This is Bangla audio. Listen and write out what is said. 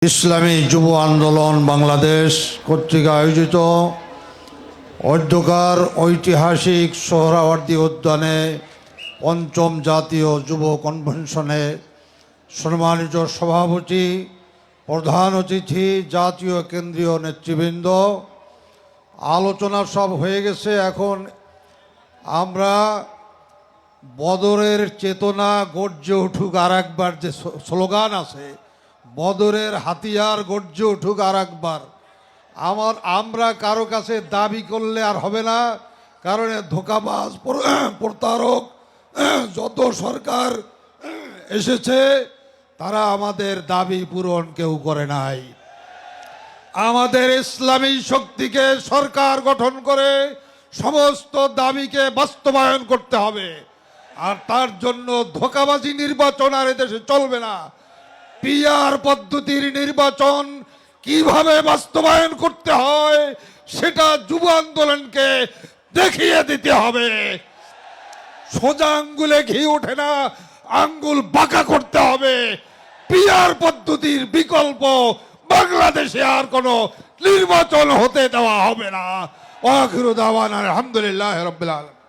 ইসলামী যুব আন্দোলন বাংলাদেশ কর্তৃক আয়োজিত অধ্যকার ঐতিহাসিক সোহরাওয়ার্দী উদ্যানে পঞ্চম জাতীয় যুব কনভেনশনে সম্মানিত সভাপতি, প্রধান অতিথি, জাতীয় কেন্দ্রীয় নেতৃবৃন্দ, আলোচনা সব হয়ে গেছে। এখন আমরা বদরের চেতনা গর্জে উঠুক আর একবার, যে স্লোগান আছে, বদরের হাতিয়ার গর্জে উঠুক আর একবার। আমরা কারো কাছে দাবি করলে আর হবে না, কারণ ধোঁকাবাজ প্রতারক যত সরকার এসেছে তারা আমাদের দাবি পূরণ কেউ করে নাই। আমাদের ইসলামী শক্তিকে সরকার গঠন করে সমস্ত দাবিকে বাস্তবায়ন করতে হবে। আর তার জন্য ধোঁকাবাজি নির্বাচন আর এদেশে চলবে না। পিআর পদ্ধতির নির্বাচন কিভাবে বাস্তবায়ন করতে হয় সেটা যুব আন্দোলনকে দেখিয়ে দিতে হবে। সোজা আঙ্গুলে ঘি ওঠে না, আঙ্গুল বাঁকা করতে হবে। পিআর পদ্ধতির বিকল্প বাংলাদেশে আর কোনো নির্বাচন হতে দেওয়া হবে না। আখিরু দাওয়ানা আলহামদুলিল্লাহ রাব্বিল আলামিন।